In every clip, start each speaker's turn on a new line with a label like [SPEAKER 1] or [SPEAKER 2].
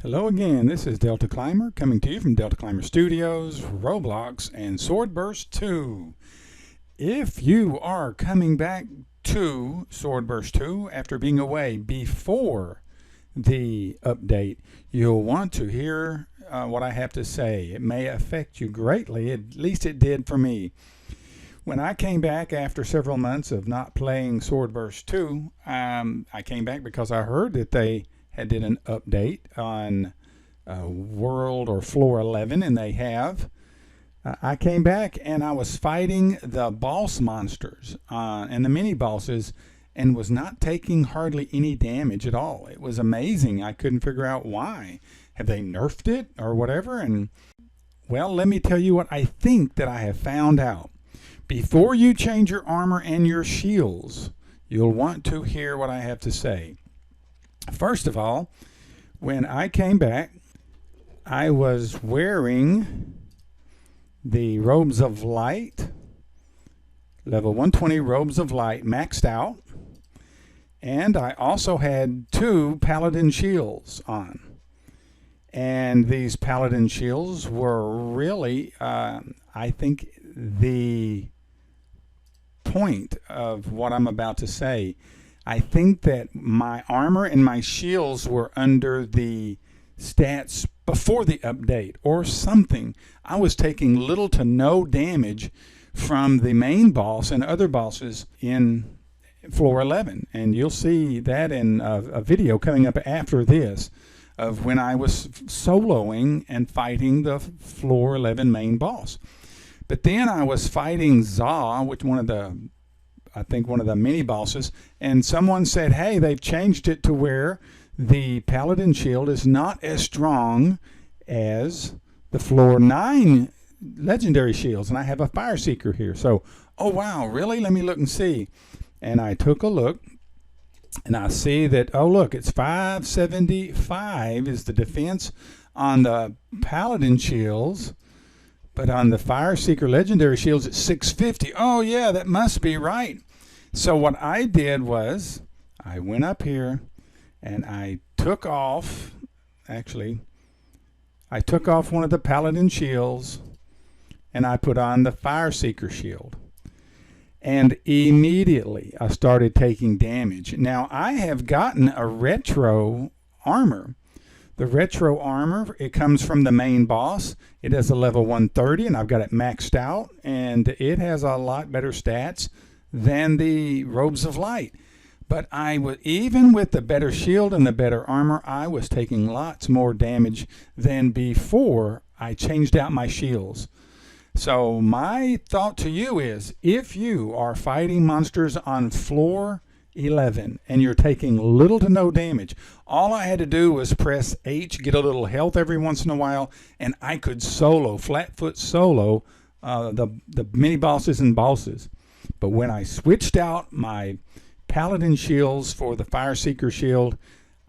[SPEAKER 1] Hello again, this is Deltaclimber coming to you from Deltaclimber Studios, Roblox, and SwordBurst 2. If you are coming back to SwordBurst 2 after being away before the update, you'll want to hear what I have to say. It may affect you greatly, at least it did for me. When I came back after several months of not playing SwordBurst 2, I came back because I heard that they did an update on world or floor 11, and they have. I came back and I was fighting the boss monsters and the mini bosses and was not taking hardly any damage at all. It was amazing. I couldn't figure out why. Have they nerfed it or whatever? And well, let me tell you what I think that I have found out. Before you change your armor and your shields, you'll want to hear what I have to say. First of all, when I came back, I was wearing the Robes of Light, level 120 Robes of Light maxed out, and I also had 2 Paladin shields on. And these Paladin shields were really, I think, the point of what I'm about to say. I think that my armor and my shields were under the stats before the update or something. I was taking little to no damage from the main boss and other bosses in floor 11. And you'll see that in a video coming up after this of when I was soloing and fighting the floor 11 main boss. But then I was fighting Za, which I think one of the mini bosses, and someone said, hey, they've changed it to where the Paladin shield is not as strong as the floor 9 legendary shields, and I have a Fire Seeker here. So, oh wow, really? Let me look and see. And I took a look, and I see that, oh look, it's 575 is the defense on the Paladin shields. But on the Fire Seeker Legendary Shields, it's 650. Oh, yeah, that must be right. So what I did was I went up here and I took off, actually, I took off one of the Paladin shields and I put on the Fire Seeker shield. And immediately I started taking damage. Now, I have gotten a retro armor. The retro armor, it comes from the main boss. It has a level 130, and I've got it maxed out, and it has a lot better stats than the Robes of Light. But even with the better shield and the better armor, I was taking lots more damage than before I changed out my shields. So my thought to you is, if you are fighting monsters on floor 11 and you're taking little to no damage, all I had to do was press H, get a little health every once in a while, and I could solo, flat-foot solo the mini bosses and bosses. But when I switched out my Paladin shields for the Fire Seeker shield,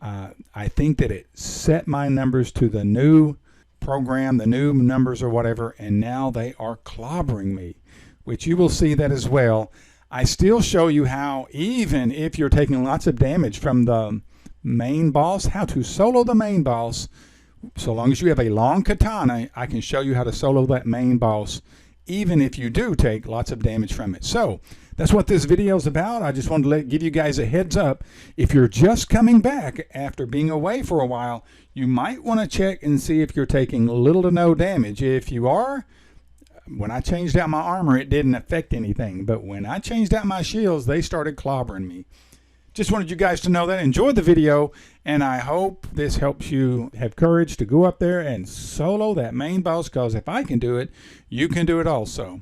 [SPEAKER 1] I think that it set my numbers to the new program, the new numbers or whatever, and now they are clobbering me, which you will see that as well. I still show you how, even if you're taking lots of damage from the main boss, how to solo the main boss. So long as you have a long katana, I can show you how to solo that main boss, even if you do take lots of damage from it. So that's what this video is about. I just wanted to give you guys a heads up. If you're just coming back after being away for a while, you might want to check and see if you're taking little to no damage. If you are, when I changed out my armor, it didn't affect anything. But when I changed out my shields, they started clobbering me. Just wanted you guys to know that. Enjoy the video, and I hope this helps you have courage to go up there and solo that main boss, because if I can do it, you can do it also.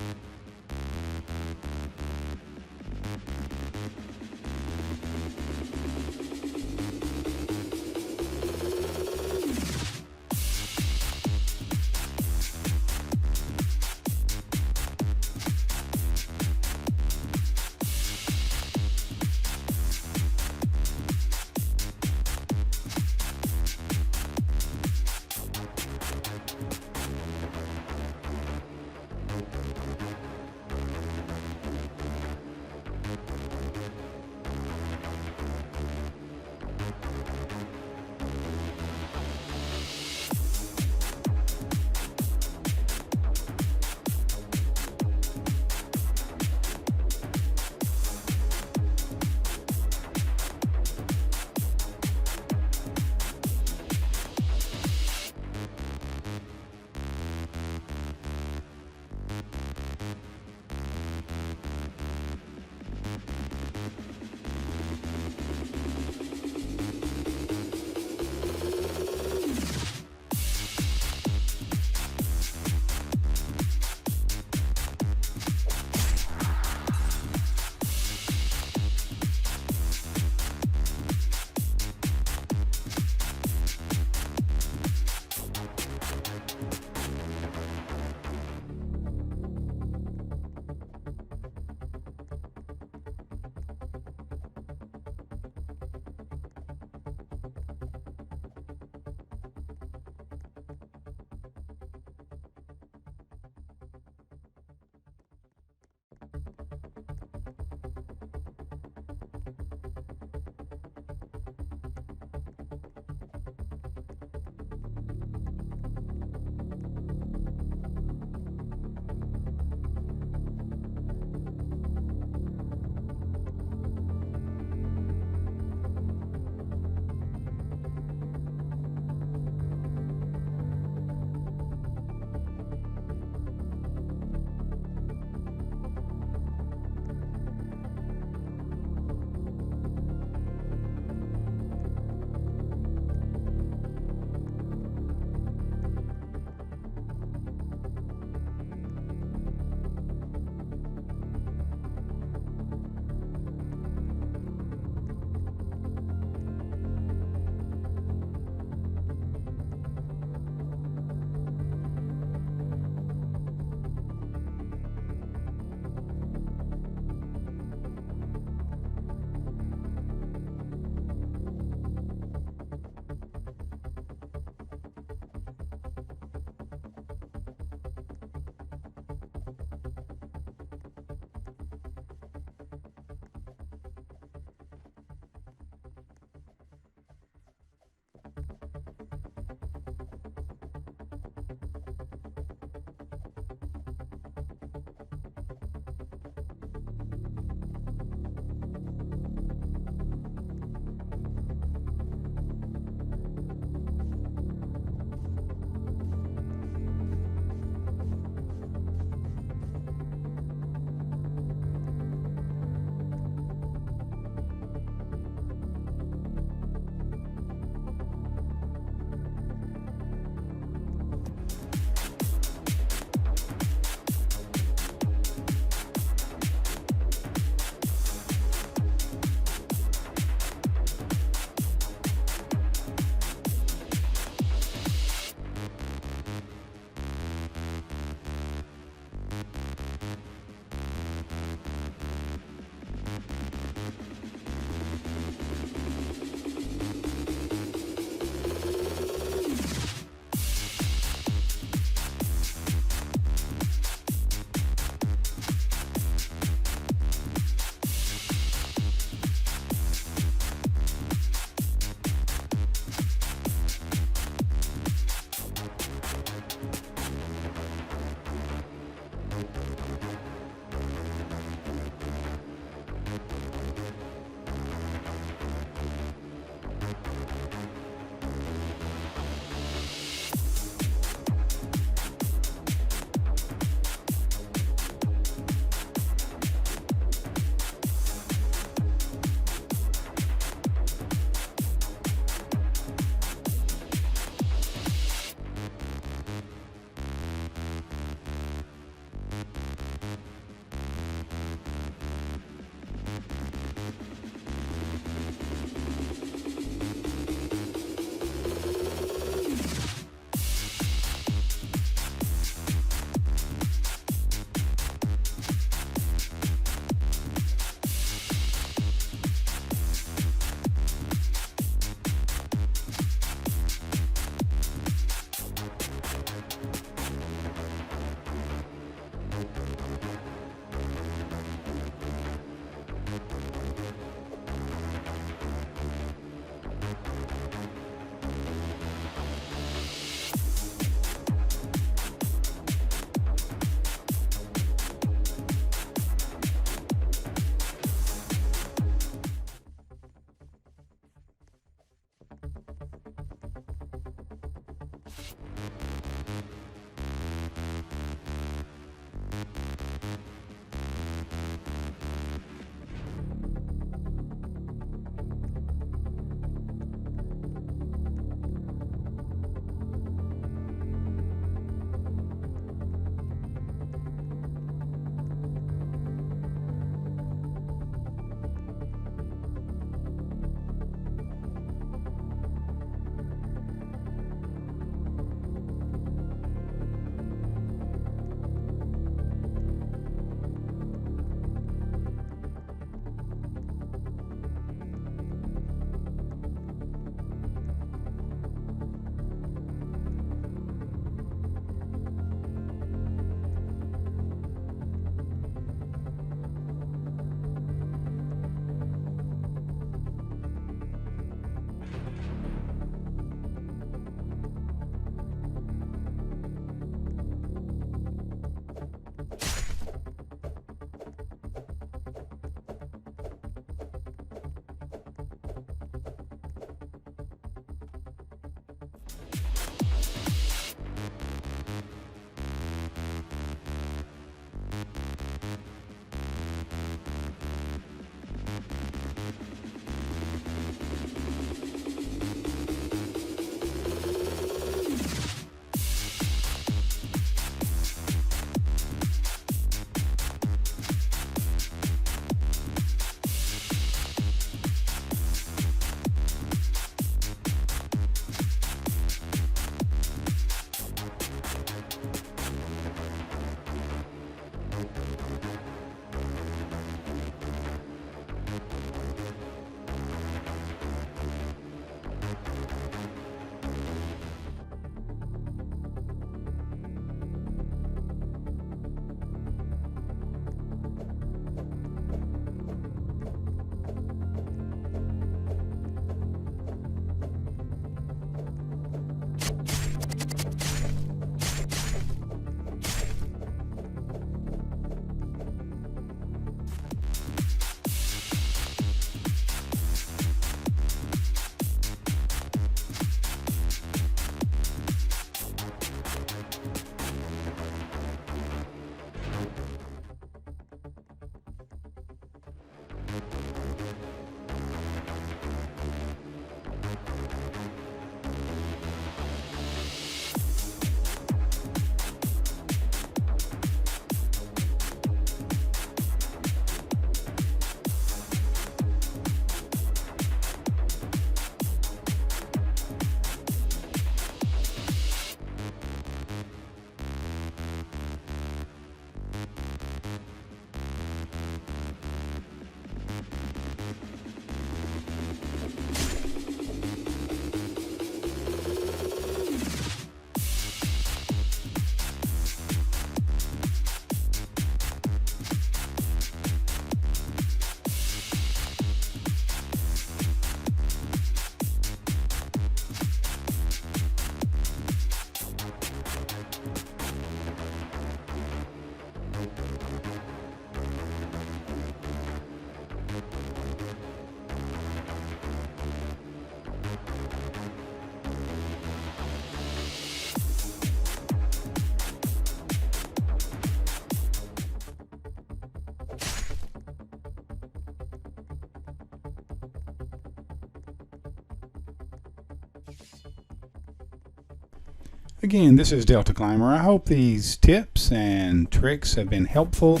[SPEAKER 1] Again, this is Deltaclimber. I hope these tips and tricks have been helpful.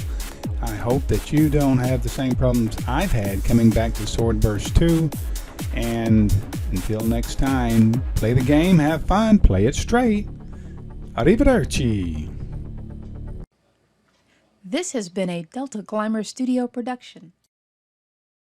[SPEAKER 1] I hope that you don't have the same problems I've had coming back to SwordBurst 2. And until next time, play the game, have fun, play it straight. Arrivederci.
[SPEAKER 2] This has been a Deltaclimber Studio production.